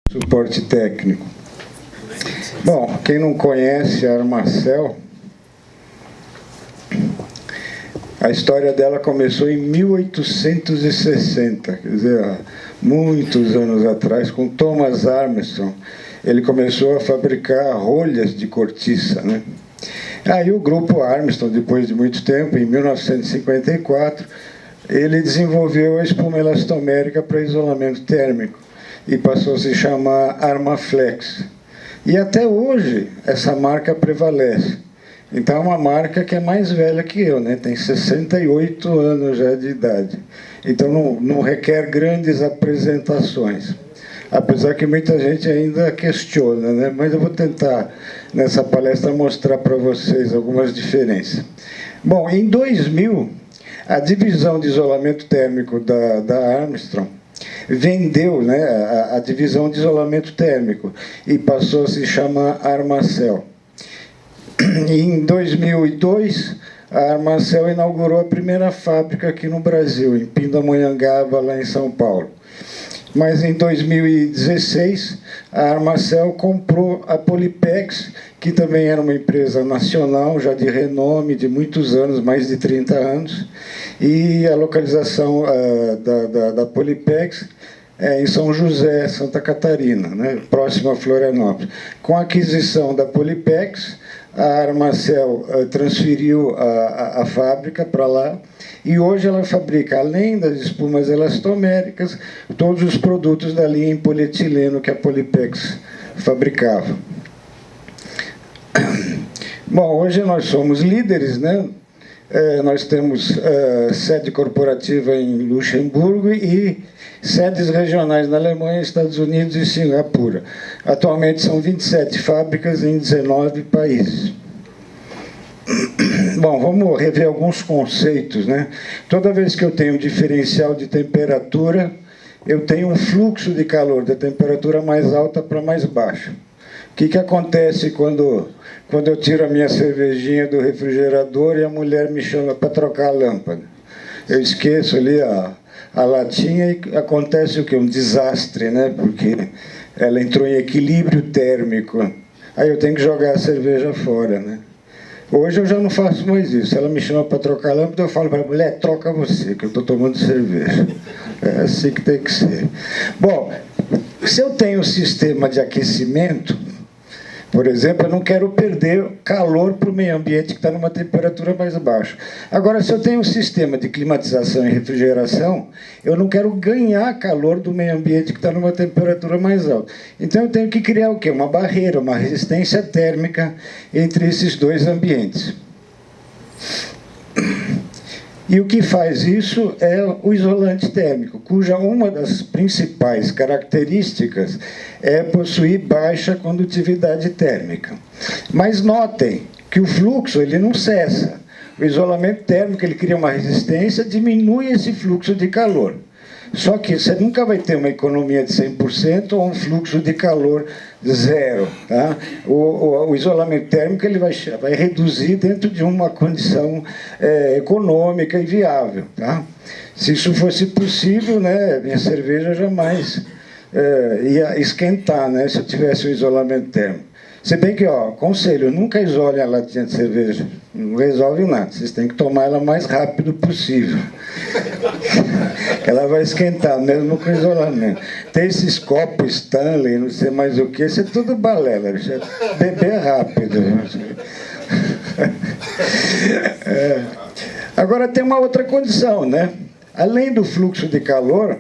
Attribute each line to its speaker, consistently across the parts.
Speaker 1: Suporte técnico. Bom, quem não conhece a Armacel, a história dela começou em 1860, quer dizer, há muitos anos atrás, com Thomas Armstrong. Ele começou a fabricar rolhas de cortiça, né? Aí o grupo Armstrong, depois de muito tempo, em 1954, ele desenvolveu a espuma elastomérica para isolamento térmico e passou a se chamar Armaflex. E até hoje essa marca prevalece. Então é uma marca que é mais velha que eu, né? Tem 68 anos já de idade. Então não requer grandes apresentações. Apesar que muita gente ainda questiona, né? Mas eu vou tentar, nessa palestra, mostrar para vocês algumas diferenças. Bom, em 2000, a divisão de isolamento térmico da Armstrong vendeu, né, a divisão de isolamento térmico e passou a se chamar Armacel. Em 2002, a Armacel inaugurou a primeira fábrica aqui no Brasil, em Pindamonhangaba, lá em São Paulo. Mas em 2016, a Armacel comprou a Polypex, que também era uma empresa nacional, já de renome, de muitos anos, mais de 30 anos, e a localização da Polypex é em São José, Santa Catarina, né, próximo a Florianópolis. Com a aquisição da Polypex, a Armacel transferiu a fábrica para lá e hoje ela fabrica, além das espumas elastoméricas, todos os produtos da linha em polietileno que a Polypex fabricava. Bom, hoje nós somos líderes, né? Nós temos sede corporativa em Luxemburgo e sedes regionais na Alemanha, Estados Unidos e Singapura. Atualmente são 27 fábricas em 19 países. Bom, vamos rever alguns conceitos, né? Toda vez que eu tenho um diferencial de temperatura, eu tenho um fluxo de calor da temperatura mais alta para mais baixa. O que acontece quando eu tiro a minha cervejinha do refrigerador e a mulher me chama para trocar a lâmpada? Eu esqueço ali a latinha e acontece o quê? Um desastre, né? Porque ela entrou em equilíbrio térmico. Aí eu tenho que jogar a cerveja fora, né? Hoje eu já não faço mais isso. Se ela me chama para trocar a lâmpada, eu falo para a mulher, troca você, que eu estou tomando cerveja. É assim que tem que ser. Bom, se eu tenho um sistema de aquecimento, por exemplo, eu não quero perder calor para o meio ambiente que está numa temperatura mais baixa. Agora, se eu tenho um sistema de climatização e refrigeração, eu não quero ganhar calor do meio ambiente que está numa temperatura mais alta. Então, eu tenho que criar o quê? Uma barreira, uma resistência térmica entre esses dois ambientes. E o que faz isso é o isolante térmico, cuja uma das principais características é possuir baixa condutividade térmica. Mas notem que o fluxo ele não cessa. O isolamento térmico ele cria uma resistência, diminui esse fluxo de calor. Só que você nunca vai ter uma economia de 100% ou um fluxo de calor zero. Tá? O isolamento térmico ele vai reduzir dentro de uma condição econômica e viável. Tá? Se isso fosse possível, né, minha cerveja jamais ia esquentar, né, se eu tivesse um isolamento térmico. Se bem que, conselho, nunca isole a latinha de cerveja. Não resolve nada. Vocês têm que tomar ela o mais rápido possível. Ela vai esquentar, mesmo com isolamento. Tem esses copos Stanley, não sei mais o que, isso é tudo balela. Beber rápido. Agora tem uma outra condição, né? Além do fluxo de calor,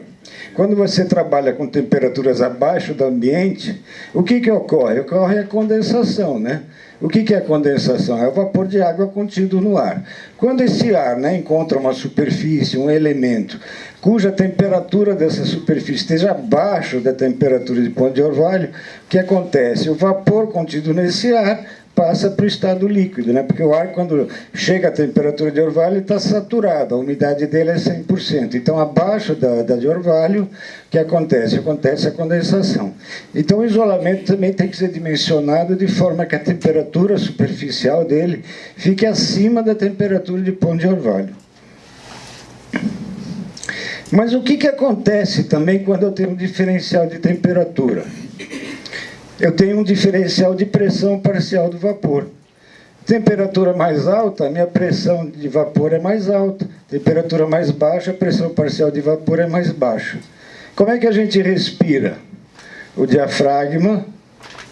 Speaker 1: quando você trabalha com temperaturas abaixo do ambiente, o que ocorre? Ocorre a condensação, né? O que é a condensação? É o vapor de água contido no ar. Quando esse ar, né, encontra uma superfície, um elemento, cuja temperatura dessa superfície esteja abaixo da temperatura de ponto de orvalho, o que acontece? O vapor contido nesse ar passa para o estado líquido, né? Porque o ar, quando chega à temperatura de orvalho, está saturado, a umidade dele é 100%. Então, abaixo da de orvalho, o que acontece? Acontece a condensação. Então, o isolamento também tem que ser dimensionado de forma que a temperatura superficial dele fique acima da temperatura de ponto de orvalho. Mas o que acontece também quando eu tenho um diferencial de temperatura? eu tenho um diferencial de pressão parcial do vapor. Temperatura mais alta, a minha pressão de vapor é mais alta. Temperatura mais baixa, a pressão parcial de vapor é mais baixa. Como é que a gente respira? O diafragma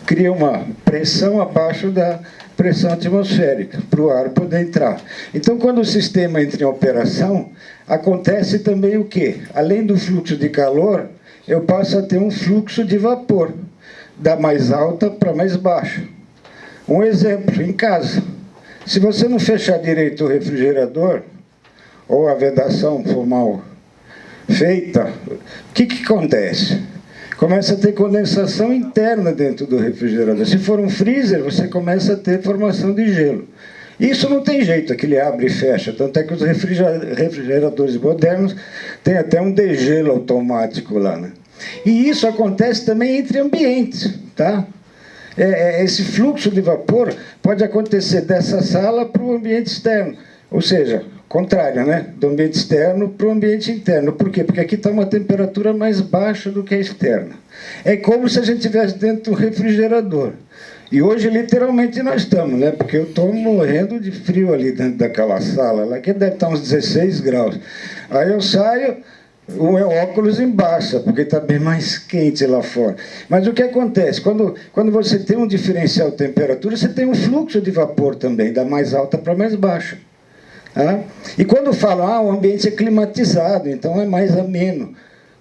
Speaker 1: cria uma pressão abaixo da pressão atmosférica, para o ar poder entrar. Então, quando o sistema entra em operação, acontece também o quê? Além do fluxo de calor, eu passo a ter um fluxo de vapor, da mais alta para mais baixa. Um exemplo, em casa. Se você não fechar direito o refrigerador, ou a vedação for mal feita, o que acontece? Começa a ter condensação interna dentro do refrigerador. Se for um freezer, você começa a ter formação de gelo. Isso não tem jeito, que ele abre e fecha. Tanto é que os refrigeradores modernos têm até um degelo automático lá, né? E isso acontece também entre ambientes, tá? Esse fluxo de vapor pode acontecer dessa sala para o ambiente externo. Ou seja, contrário, né? Do ambiente externo para o ambiente interno. Por quê? Porque aqui está uma temperatura mais baixa do que a externa. É como se a gente estivesse dentro do refrigerador. E hoje, literalmente, nós estamos, né? Porque eu estou morrendo de frio ali dentro daquela sala. Lá que deve estar uns 16 graus. Aí eu saio, o meu óculos embaça, porque está bem mais quente lá fora. Mas o que acontece? Quando você tem um diferencial de temperatura, você tem um fluxo de vapor também, da mais alta para mais baixa. E quando falam, o ambiente é climatizado, então é mais ameno.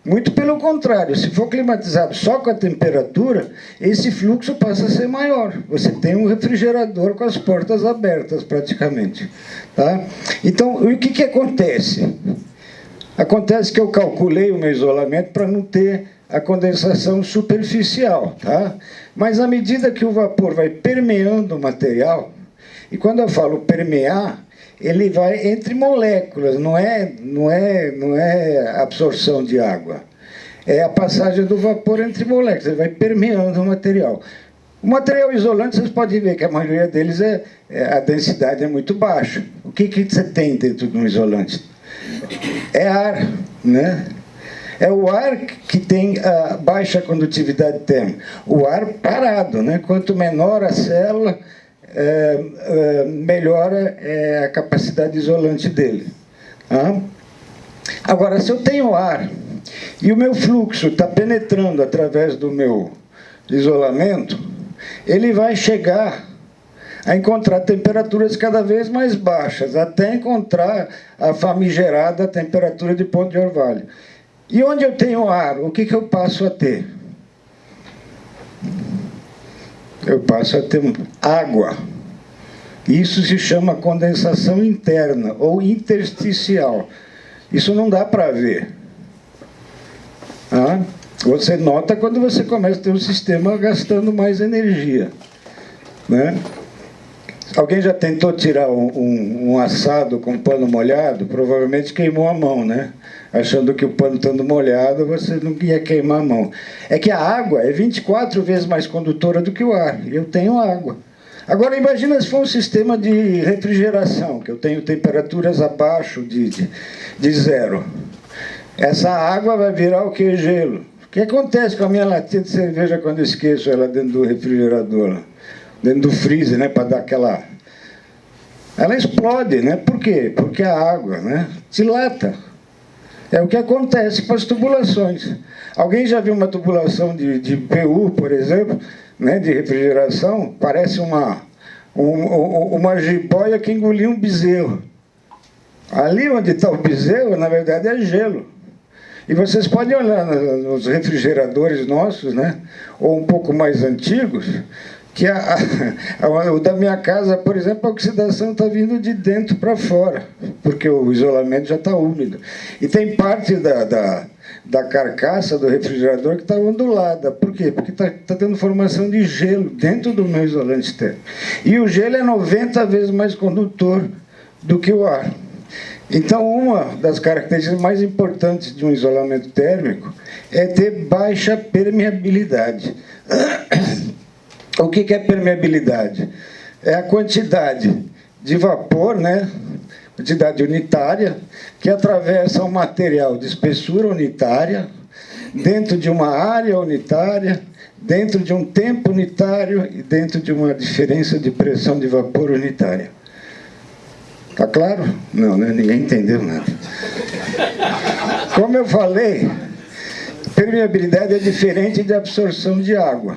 Speaker 1: Muito pelo contrário, se for climatizado só com a temperatura, esse fluxo passa a ser maior. Você tem um refrigerador com as portas abertas, praticamente. Tá? Então, o que acontece? Acontece que eu calculei o meu isolamento para não ter a condensação superficial. Tá? Mas à medida que o vapor vai permeando o material, e quando eu falo permear, ele vai entre moléculas, não é absorção de água. É a passagem do vapor entre moléculas, ele vai permeando o material. O material isolante, vocês podem ver que a maioria deles a densidade é muito baixa. O que você tem dentro de um isolante? É ar, né? É o ar que tem a baixa condutividade térmica. O ar parado, né? Quanto menor a célula, melhora a capacidade isolante dele. Agora, se eu tenho ar e o meu fluxo está penetrando através do meu isolamento, ele vai chegar a encontrar temperaturas cada vez mais baixas, até encontrar a famigerada temperatura de ponto de orvalho. E onde eu tenho ar, o que eu passo a ter? Eu passo a ter água. Isso se chama condensação interna ou intersticial. Isso não dá para ver. Você nota quando você começa a ter um sistema gastando mais energia, né? Alguém já tentou tirar um assado com pano molhado? Provavelmente queimou a mão, né? Achando que o pano estando molhado, você não ia queimar a mão. É que a água é 24 vezes mais condutora do que o ar. E eu tenho água. Agora, imagina se for um sistema de refrigeração, que eu tenho temperaturas abaixo de zero. Essa água vai virar o que? Gelo. O que acontece com a minha latinha de cerveja quando eu esqueço ela dentro do refrigerador? Dentro do freezer, né, para dar aquela... Ela explode, né? Por quê? Porque a água, né, dilata. É o que acontece com as tubulações. Alguém já viu uma tubulação de PU, por exemplo, né, de refrigeração? Parece uma jiboia que engoliu um bezerro. Ali onde está o bezerro, na verdade, é gelo. E vocês podem olhar nos refrigeradores nossos, né, ou um pouco mais antigos, que o da minha casa, por exemplo, a oxidação está vindo de dentro para fora, porque o isolamento já está úmido. E tem parte da carcaça do refrigerador que está ondulada. Por quê? Porque está tendo formação de gelo dentro do meu isolante térmico. E o gelo é 90 vezes mais condutor do que o ar. Então, uma das características mais importantes de um isolamento térmico é ter baixa permeabilidade. O que é permeabilidade? É a quantidade de vapor, né, quantidade unitária, que atravessa um material de espessura unitária, dentro de uma área unitária, dentro de um tempo unitário e dentro de uma diferença de pressão de vapor unitária. Está claro? Não, né? Ninguém entendeu nada. Como eu falei, permeabilidade é diferente de absorção de água.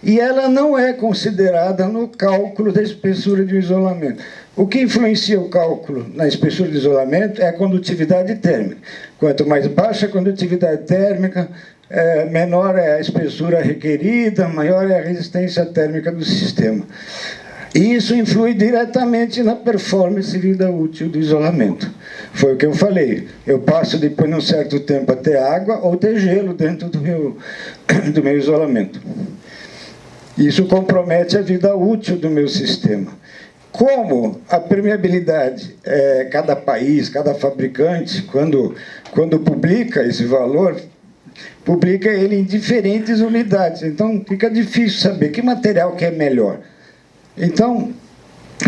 Speaker 1: E ela não é considerada no cálculo da espessura de isolamento. O que influencia o cálculo na espessura de isolamento é a condutividade térmica. Quanto mais baixa a condutividade térmica, menor é a espessura requerida, maior é a resistência térmica do sistema. E isso influi diretamente na performance e vida útil do isolamento. Foi o que eu falei. Eu passo depois de um certo tempo a ter água ou ter gelo dentro do meu isolamento. Isso compromete a vida útil do meu sistema. Como a permeabilidade, cada país, cada fabricante, quando publica esse valor, publica ele em diferentes unidades. Então, fica difícil saber que material que é melhor. Então,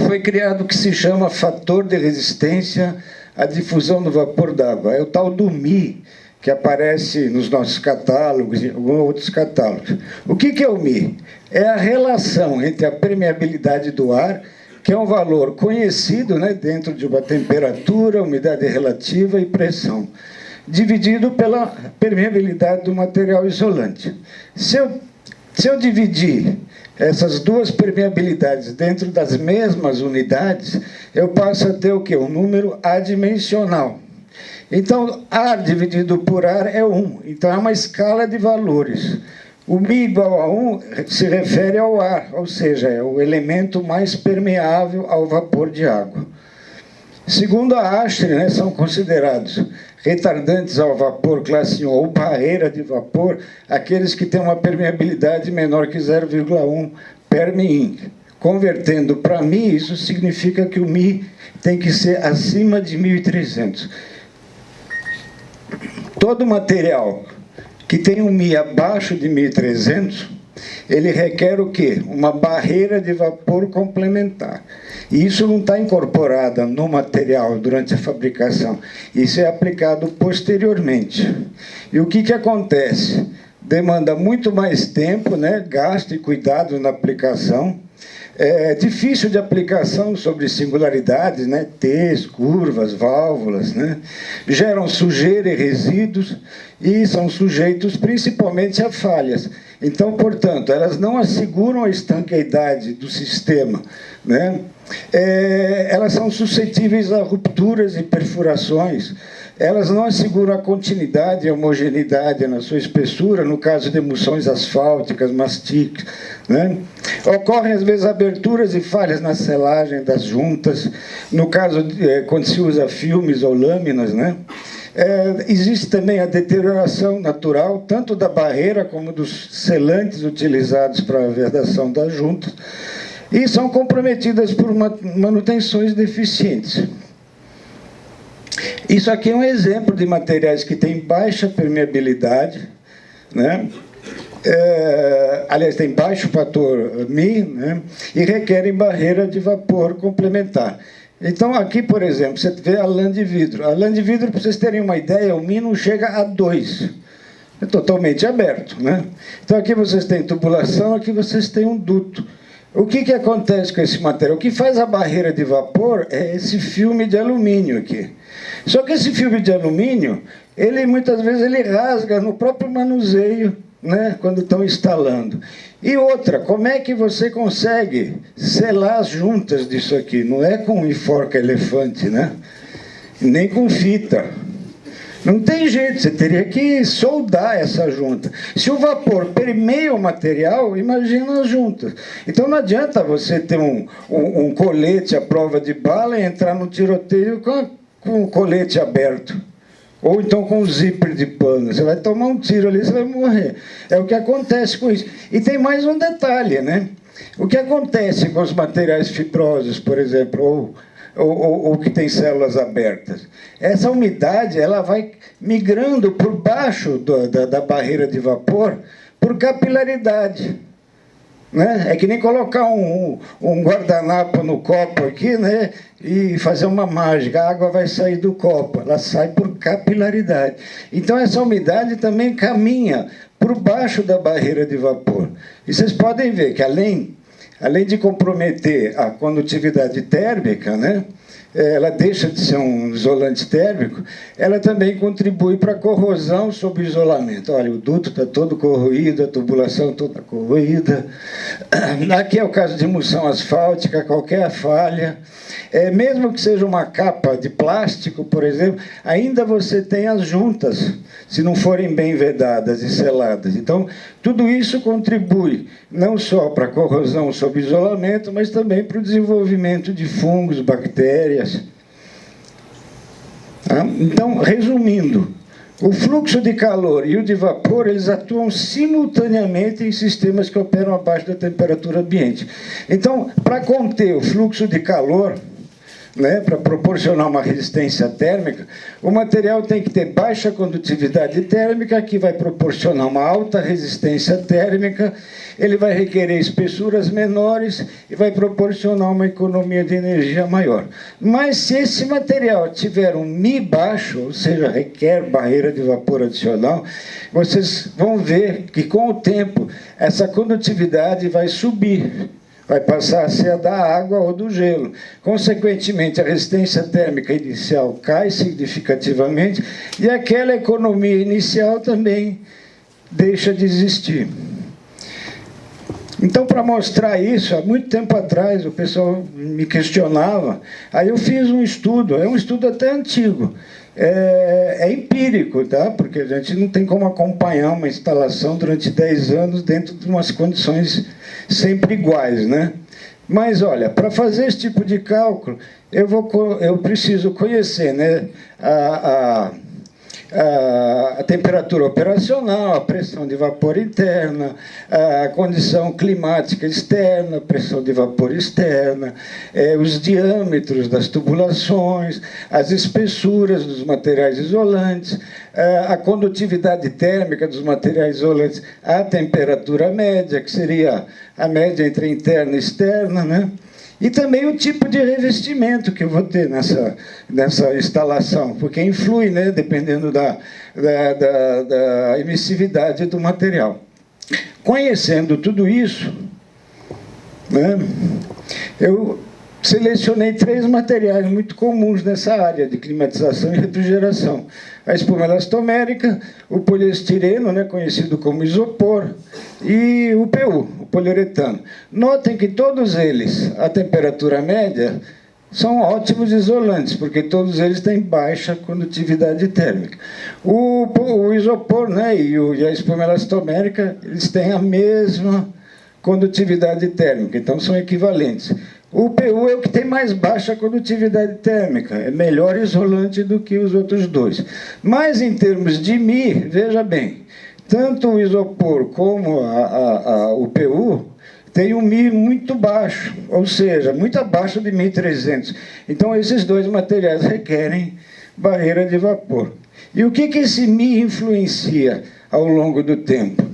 Speaker 1: foi criado o que se chama fator de resistência à difusão do vapor d'água. É o tal do Mi, que aparece nos nossos catálogos e em alguns outros catálogos. O que é o Mi? É a relação entre a permeabilidade do ar, que é um valor conhecido, né, dentro de uma temperatura, umidade relativa e pressão, dividido pela permeabilidade do material isolante. Se eu dividir essas duas permeabilidades dentro das mesmas unidades, eu passo a ter o quê? Um número adimensional. Então, ar dividido por ar é 1. Então, é uma escala de valores. O Mi igual a 1 se refere ao ar, ou seja, é o elemento mais permeável ao vapor de água. Segundo a ASHRAE, né, são considerados retardantes ao vapor classe 1 ou barreira de vapor aqueles que têm uma permeabilidade menor que 0,1 permin. Convertendo para Mi, isso significa que o Mi tem que ser acima de 1.300. Todo material que tem um Mi abaixo de 1.300, ele requer o quê? Uma barreira de vapor complementar. E isso não está incorporado no material durante a fabricação. Isso é aplicado posteriormente. E o que acontece? Demanda muito mais tempo, né? Gasto e cuidado na aplicação. É difícil de aplicação sobre singularidades, né? T's, curvas, válvulas, né? Geram sujeira e resíduos e são sujeitos principalmente a falhas. Então, portanto, elas não asseguram a estanqueidade do sistema, né? Elas são suscetíveis a rupturas e perfurações. Elas não asseguram a continuidade e homogeneidade na sua espessura, no caso de emulsões asfálticas, mastic, né? Ocorrem, às vezes, aberturas e falhas na selagem das juntas, no caso, quando se usa filmes ou lâminas, né? Existe também a deterioração natural, tanto da barreira como dos selantes utilizados para a vedação das juntas, e são comprometidas por manutenções deficientes. Isso aqui é um exemplo de materiais que têm baixa permeabilidade, né? Aliás, tem baixo fator Mi, né? E requerem barreira de vapor complementar. Então, aqui, por exemplo, você vê a lã de vidro. A lã de vidro, para vocês terem uma ideia, o Mi não chega a 2. É totalmente aberto, né? Então, aqui vocês têm tubulação, aqui vocês têm um duto. O que acontece com esse material? O que faz a barreira de vapor é esse filme de alumínio aqui. Só que esse filme de alumínio, muitas vezes ele rasga no próprio manuseio, né, quando estão instalando. E outra, como é que você consegue selar as juntas disso aqui? Não é com enforca elefante, né? Nem com fita. Não tem jeito, você teria que soldar essa junta. Se o vapor permeia o material, imagina as juntas. Então não adianta você ter um colete à prova de bala e entrar no tiroteio com o colete aberto. Ou então com um zíper de pano. Você vai tomar um tiro ali, você vai morrer. É o que acontece com isso. E tem mais um detalhe, né? O que acontece com os materiais fibrosos, por exemplo, ou que tem células abertas? Essa umidade ela vai migrando por baixo da barreira de vapor por capilaridade. né? É que nem colocar um guardanapo no copo aqui, né? E fazer uma mágica, a água vai sair do copo, ela sai por capilaridade. Então essa umidade também caminha por baixo da barreira de vapor. E vocês podem ver que além de comprometer a condutividade térmica, né? Ela deixa de ser um isolante térmico, ela também contribui para a corrosão sob isolamento. Olha, o duto está todo corroído, a tubulação toda corroída. Aqui é o caso de emulsão asfáltica, qualquer falha. Mesmo que seja uma capa de plástico, por exemplo, ainda você tem as juntas, se não forem bem vedadas e seladas. Então, tudo isso contribui não só para a corrosão sob isolamento, mas também para o desenvolvimento de fungos, bactérias. Então, resumindo, o fluxo de calor e o de vapor, eles atuam simultaneamente em sistemas que operam abaixo da temperatura ambiente. Então, para conter o fluxo de calor, né, para proporcionar uma resistência térmica, o material tem que ter baixa condutividade térmica, que vai proporcionar uma alta resistência térmica, ele vai requerer espessuras menores e vai proporcionar uma economia de energia maior. Mas se esse material tiver um Mi baixo, ou seja, requer barreira de vapor adicional, vocês vão ver que com o tempo essa condutividade vai subir, vai passar a ser a da água ou do gelo. Consequentemente, a resistência térmica inicial cai significativamente e aquela economia inicial também deixa de existir. Então, para mostrar isso, há muito tempo atrás, o pessoal me questionava, aí eu fiz um estudo, é um estudo até antigo, é empírico, tá? Porque a gente não tem como acompanhar uma instalação durante 10 anos dentro de umas condições sempre iguais, né? Mas, olha, para fazer esse tipo de cálculo, eu preciso conhecer, né, a temperatura operacional, a pressão de vapor interna, a condição climática externa, a pressão de vapor externa, os diâmetros das tubulações, as espessuras dos materiais isolantes, a condutividade térmica dos materiais isolantes à temperatura média, que seria a média entre interna e externa, né? E também o tipo de revestimento que eu vou ter nessa instalação, porque influi, né, dependendo da emissividade do material. Conhecendo tudo isso, né, eu selecionei 3 materiais muito comuns nessa área de climatização e refrigeração. A espuma elastomérica, o poliestireno, né, conhecido como isopor, e o PU, o poliuretano. Notem que todos eles, a temperatura média, são ótimos isolantes, porque todos eles têm baixa condutividade térmica. O isopor, né, e a espuma elastomérica, eles têm a mesma condutividade térmica, então são equivalentes. O PU é o que tem mais baixa condutividade térmica, é melhor isolante do que os outros dois. Mas em termos de Mi, veja bem, tanto o isopor como o PU tem um Mi muito baixo, ou seja, muito abaixo de 1.300. Então esses dois materiais requerem barreira de vapor. E o que esse Mi influencia ao longo do tempo?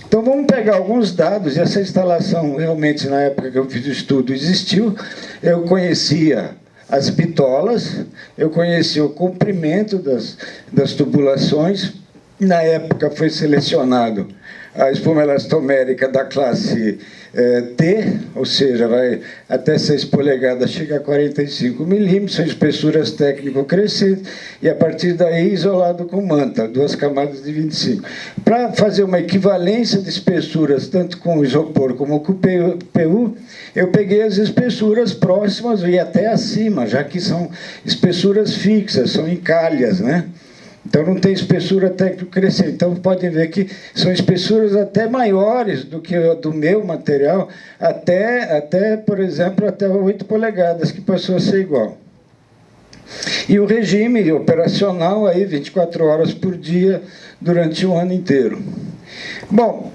Speaker 1: Então vamos pegar alguns dados, e essa instalação realmente na época que eu fiz o estudo existiu. Eu conhecia as bitolas, eu conhecia o comprimento das tubulações. Na época foi selecionado a espuma elastomérica da classe T, ou seja, vai até 6 polegadas, chega a 45 milímetros, são espessuras técnico crescentes, e a partir daí isolado com manta, 2 camadas de 25. Para fazer uma equivalência de espessuras, tanto com o isopor como com o PU, eu peguei as espessuras próximas e até acima, já que são espessuras fixas, são encalhas, né? Então não tem espessura técnico crescente. Então podem ver que são espessuras até maiores do que a do meu material, até por exemplo, até 8 polegadas, que passou a ser igual. E o regime operacional, aí 24 horas por dia, durante o ano inteiro. Bom,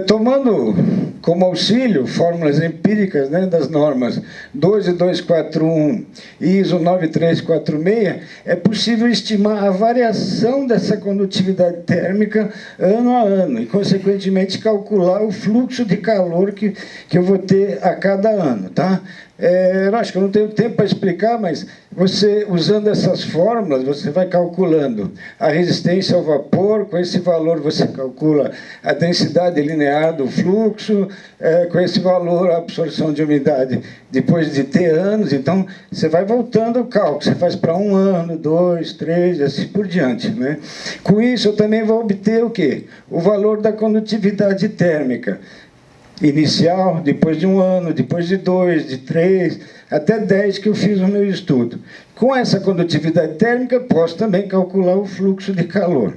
Speaker 1: Tomando como auxílio fórmulas empíricas, né, das normas 12241 e ISO 9346, é possível estimar a variação dessa condutividade térmica ano a ano e, consequentemente, calcular o fluxo de calor que eu vou ter a cada ano. Tá? Eu acho que eu não tenho tempo para explicar, mas você, usando essas fórmulas, você vai calculando a resistência ao vapor, com esse valor você calcula a densidade linear do fluxo, com esse valor a absorção de umidade depois de ter anos. Então, você vai voltando o cálculo, você faz para 1 ano, 2, 3, assim por diante. Né? Com isso, eu também vou obter o quê? O valor da condutividade térmica inicial, depois de 1 ano, depois de 2, de 3, até 10 que eu fiz o meu estudo. Com essa condutividade térmica, posso também calcular o fluxo de calor.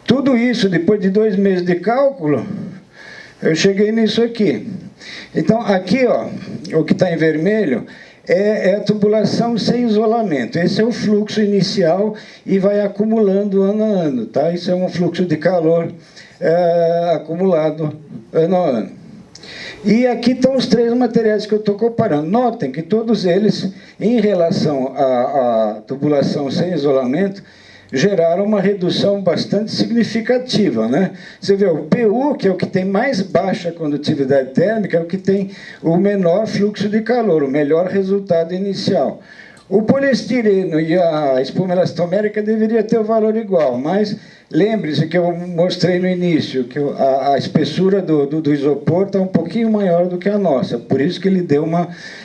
Speaker 1: Tudo isso, depois de 2 meses de cálculo, eu cheguei nisso aqui. Então, aqui, ó, o que está em vermelho é a tubulação sem isolamento. Esse é o fluxo inicial e vai acumulando ano a ano. Tá? Isso é um fluxo de calor acumulado ano a ano. E aqui estão os 3 materiais que eu estou comparando. Notem que todos eles, em relação à tubulação sem isolamento, geraram uma redução bastante significativa. Né? Você vê, o PU, que é o que tem mais baixa condutividade térmica, é o que tem o menor fluxo de calor, o melhor resultado inicial. O poliestireno e a espuma elastomérica deveria ter o valor igual, mas lembre-se que eu mostrei no início, que a espessura do isopor está um pouquinho maior do que a nossa, por isso que ele deu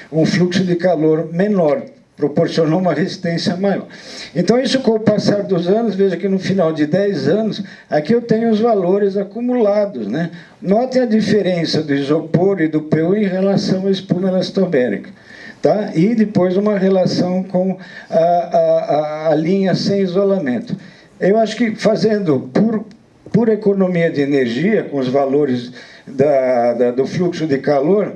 Speaker 1: um fluxo de calor menor, proporcionou uma resistência maior. Então, isso com o passar dos anos, veja que no final de 10 anos, aqui eu tenho os valores acumulados. Né? Notem a diferença do isopor e do PU em relação à espuma elastomérica. Tá? E depois uma relação com a linha sem isolamento. Eu acho que fazendo por economia de energia, com os valores do fluxo de calor,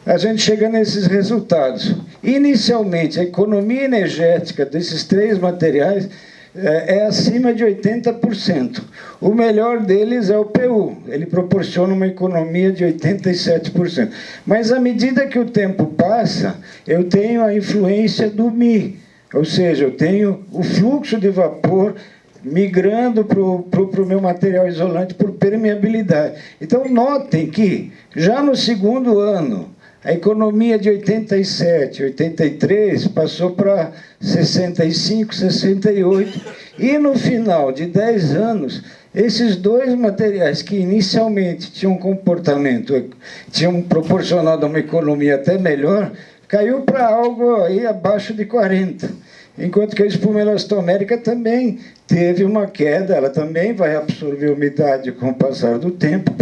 Speaker 1: a gente chega nesses resultados. Inicialmente, a economia energética desses 3 materiais é acima de 80%. O melhor deles é o PU, ele proporciona uma economia de 87%. Mas, à medida que o tempo passa, eu tenho a influência do Mi, ou seja, eu tenho o fluxo de vapor migrando para o meu material isolante por permeabilidade. Então, notem que, já no segundo ano, a economia de 87, 83 passou para 65, 68, e no final de 10 anos, esses 2 materiais que inicialmente tinham um comportamento, tinham proporcionado uma economia até melhor, caiu para algo aí abaixo de 40. Enquanto que a espuma elastomérica também teve uma queda, ela também vai absorver umidade com o passar do tempo,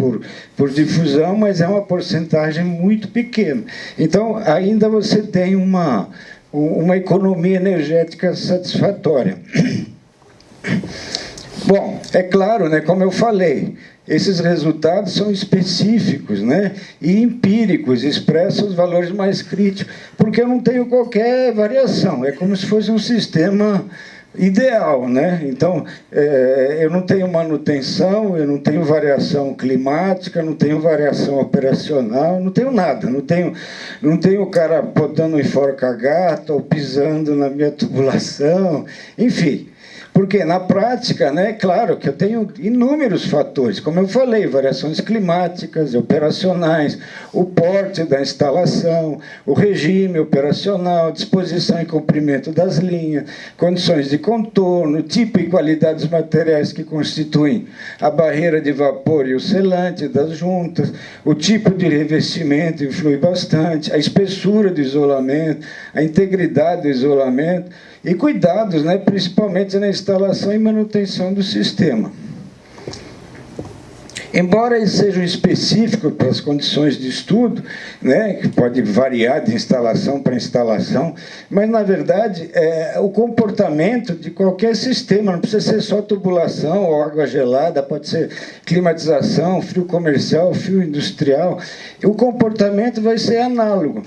Speaker 1: por difusão, mas é uma porcentagem muito pequena. Então, ainda você tem uma economia energética satisfatória. Bom, é claro, né, como eu falei, esses resultados são específicos, né, e empíricos, expressam os valores mais críticos, porque eu não tenho qualquer variação, é como se fosse um sistema ideal. Né? Então, eu não tenho manutenção, eu não tenho variação climática, não tenho variação operacional, não tenho nada, não tenho o cara botando um enforca-gato ou pisando na minha tubulação, enfim. Porque, na prática, né, claro que eu tenho inúmeros fatores, como eu falei, variações climáticas, operacionais, o porte da instalação, o regime operacional, disposição e comprimento das linhas, condições de contorno, tipo e qualidade dos materiais que constituem a barreira de vapor e o selante das juntas, o tipo de revestimento influi bastante, a espessura do isolamento, a integridade do isolamento, e cuidados, né, principalmente na instalação e manutenção do sistema. Embora eles sejam específicos para as condições de estudo, né, que pode variar de instalação para instalação, mas, na verdade, o comportamento de qualquer sistema, não precisa ser só tubulação ou água gelada, pode ser climatização, frio comercial, frio industrial, o comportamento vai ser análogo.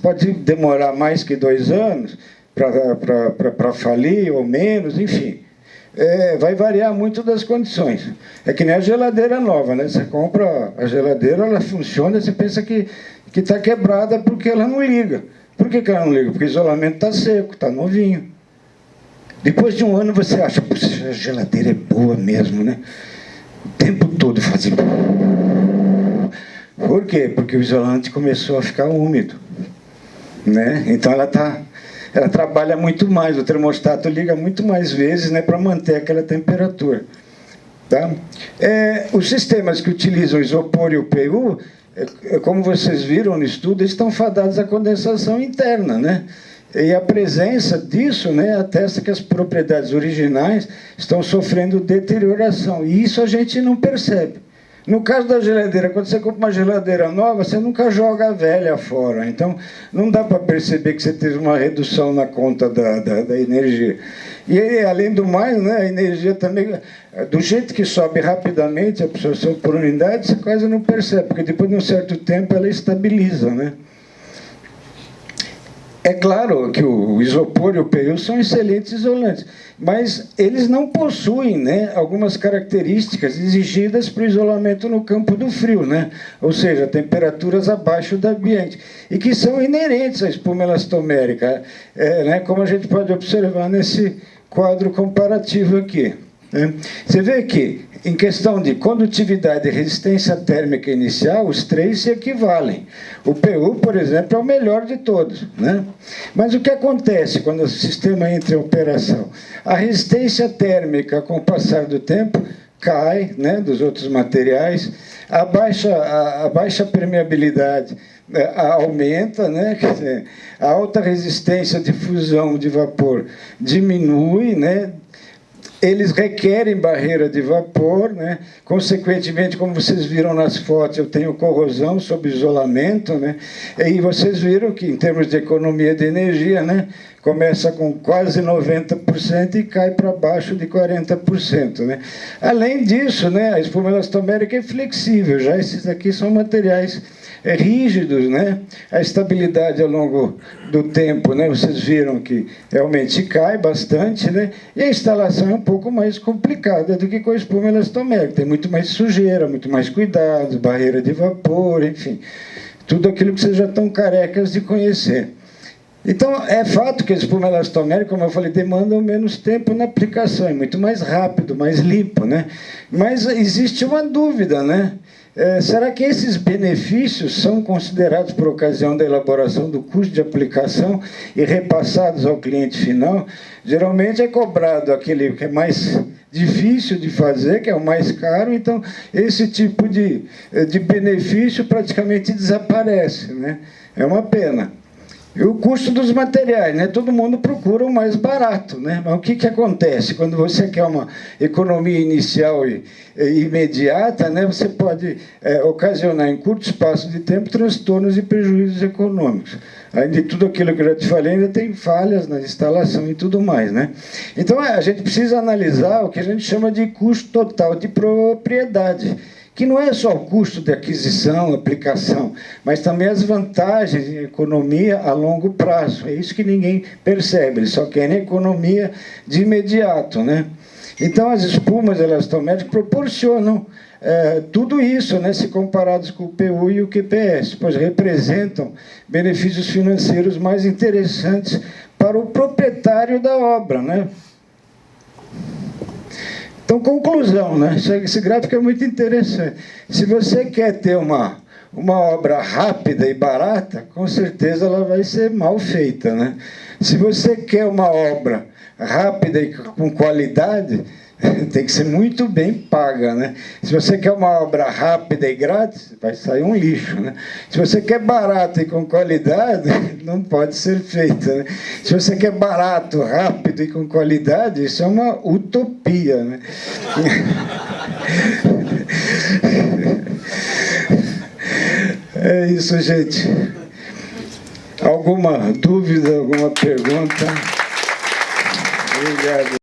Speaker 1: Pode demorar mais que 2 anos, para falir ou menos, enfim. vai variar muito das condições. É que nem a geladeira nova, né? Você compra a geladeira, ela funciona, você pensa que está quebrada porque ela não liga. Por que ela não liga? Porque o isolamento está seco, está novinho. Depois de um ano você acha, puxa, a geladeira é boa mesmo, né? O tempo todo fazendo... Por quê? Porque o isolante começou a ficar úmido, né? Então ela trabalha muito mais, o termostato liga muito mais vezes, né, para manter aquela temperatura. Tá? Os sistemas que utilizam o isopor e o PU, como vocês viram no estudo, eles estão fadados à condensação interna, né? E a presença disso, né, atesta que as propriedades originais estão sofrendo deterioração, e isso a gente não percebe. No caso da geladeira, quando você compra uma geladeira nova, você nunca joga a velha fora. Então, não dá para perceber que você teve uma redução na conta da energia. E, além do mais, né, a energia também, do jeito que sobe rapidamente a absorção por unidade, você quase não percebe, porque depois de um certo tempo ela estabiliza, né? É claro que o isopor e o PU são excelentes isolantes, mas eles não possuem, né, algumas características exigidas para o isolamento no campo do frio, né? Ou seja, temperaturas abaixo do ambiente, e que são inerentes à espuma elastomérica, né, como a gente pode observar nesse quadro comparativo aqui. Você vê que, em questão de condutividade e resistência térmica inicial, os três se equivalem. O PU, por exemplo, é o melhor de todos, né? Mas o que acontece quando o sistema entra em operação? A resistência térmica, com o passar do tempo, cai, né, dos outros materiais, a baixa permeabilidade aumenta, né? Quer dizer, a alta resistência de fusão de vapor diminui, né? Eles requerem barreira de vapor, né? Consequentemente, como vocês viram nas fotos, eu tenho corrosão sob isolamento, né? E vocês viram que, em termos de economia de energia, né, começa com quase 90% e cai para baixo de 40%. Né? Além disso, né, a espuma elastomérica é flexível, já esses aqui são materiais rígidos, né? A estabilidade ao longo do tempo, né? Vocês viram que realmente cai bastante, né? E a instalação é um pouco mais complicada do que com a espuma elastomérica, tem muito mais sujeira, muito mais cuidados, barreira de vapor, enfim, tudo aquilo que vocês já estão carecas de conhecer. Então, é fato que a espuma elastomérica, como eu falei, demanda menos tempo na aplicação, é muito mais rápido, mais limpo, né? Mas existe uma dúvida, né? Será que esses benefícios são considerados por ocasião da elaboração do custo de aplicação e repassados ao cliente final? Geralmente é cobrado aquele que é mais difícil de fazer, que é o mais caro, então esse tipo de benefício praticamente desaparece, né? É uma pena. E o custo dos materiais, né? Todo mundo procura o mais barato, né? Mas o que acontece? Quando você quer uma economia inicial e imediata, né? Você pode ocasionar em curto espaço de tempo transtornos e prejuízos econômicos. Além de tudo aquilo que eu já te falei, ainda tem falhas na instalação e tudo mais, né? Então, a gente precisa analisar o que a gente chama de custo total de propriedade, que não é só o custo de aquisição, aplicação, mas também as vantagens em economia a longo prazo. É isso que ninguém percebe, eles só querem economia de imediato, né? Então, as espumas elastoméricas proporcionam tudo isso, né, se comparados com o PU e o QPS, pois representam benefícios financeiros mais interessantes para o proprietário da obra, né? Então, conclusão, né? Esse gráfico é muito interessante. Se você quer ter uma obra rápida e barata, com certeza ela vai ser mal feita, né? Se você quer uma obra rápida e com qualidade, tem que ser muito bem paga, né? Se você quer uma obra rápida e grátis, vai sair um lixo, né? Se você quer barato e com qualidade, não pode ser feita, né? Se você quer barato, rápido e com qualidade, isso é uma utopia, né? É isso, gente. Alguma dúvida, alguma pergunta? Obrigado.